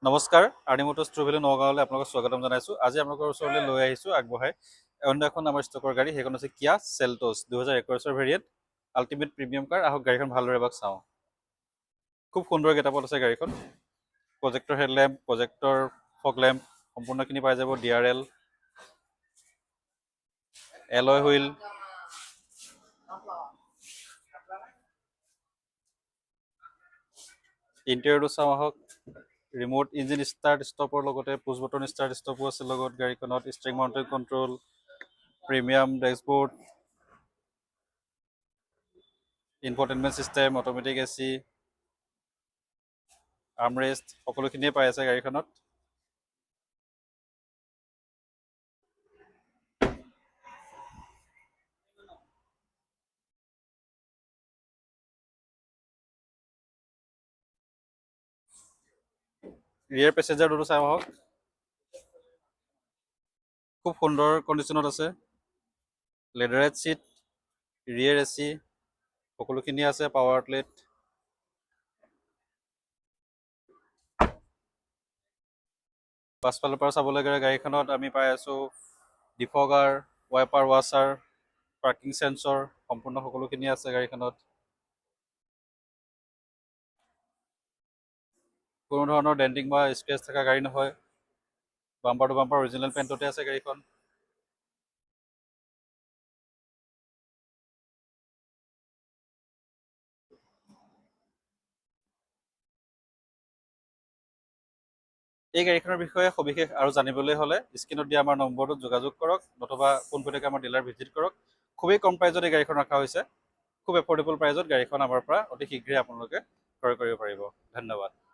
নমস্কাৰ, আৰ্নি মটৰ্ছ ট্ৰুভেলি নগাঁৱলৈ আপোনালোকক স্বাগতম জনাইছোঁ। আজি আপোনালোকৰ ওচৰলৈ লৈ আহিছোঁ আগবঢ়াই অন্য এখন আমাৰ ষ্টকৰ গাড়ী, সেইখন হৈছে কিয়া চেল্টছ 2021 ভেৰিয়েণ্ট আল্টিমেট প্ৰিমিয়াম কাৰ। আহক গাড়ীখন ভালদৰে এবাৰ চাওঁ। খুব সুন্দৰ গেটআপত আছে গাড়ীখন। প্ৰজেক্টৰ হেডলেম্প, প্ৰজেক্টৰ ফগ লেম্প সম্পূৰ্ণখিনি পাই যাব। DRL, এলয় হুইল, ইণ্টেৰিয়ৰটো চাওঁ আহক। ৰিম'ট ইঞ্জিন ষ্টাৰ্ট ষ্টপৰ লগতে পুছ বটন ষ্টাৰ্ট ষ্টপো আছে লগত গাড়ীখনত। Steering mounted control, premium dashboard, infotainment system, automatic AC, armrest সকলোখিনিয়ে পাই আছে গাড়ীখনত। ৰিয়েৰ পেছেঞ্জাৰ ডোৰটো চাওঁ আহক। খুব সুন্দৰ কণ্ডিশ্যনত আছে। লেডাৰেড ছিট, ৰিয়েৰ AC সকলোখিনি আছে। পাৱাৰ আউটলেট, পাছফালৰ পৰা চাবলৈ গ'লে গাড়ীখনত আমি পাই আছোঁ ডিফগাৰ, ৱাইপাৰ ৱাছাৰ, পাৰ্কিং চেন্সৰ সম্পূৰ্ণ সকলোখিনি আছে গাড়ীখনত। কোনো ধৰণৰ ডেণ্টিং বা স্ক্ৰেচ থকা গাড়ী নহয়। বাম্পাৰ টু বাম্পাৰ অৰিজিনেল পেইণ্টতে আছে গাড়ীখন। এই গাড়ীখনৰ বিষয়ে সবিশেষ আৰু জানিবলৈ হ'লে স্ক্ৰীণত দিয়া আমাৰ নম্বৰটোত যোগাযোগ কৰক, নতুবা পোনপটীয়াকৈ আমাৰ ডিলাৰ ভিজিট কৰক। খুবেই কম প্ৰাইজত এই গাড়ীখন ৰখা হৈছে। খুব এফৰ্ডেবল প্ৰাইজত গাড়ীখন আমাৰ পৰা অতি শীঘ্ৰেই আপোনালোকে ক্ৰয় কৰিব পাৰিব। ধন্যবাদ।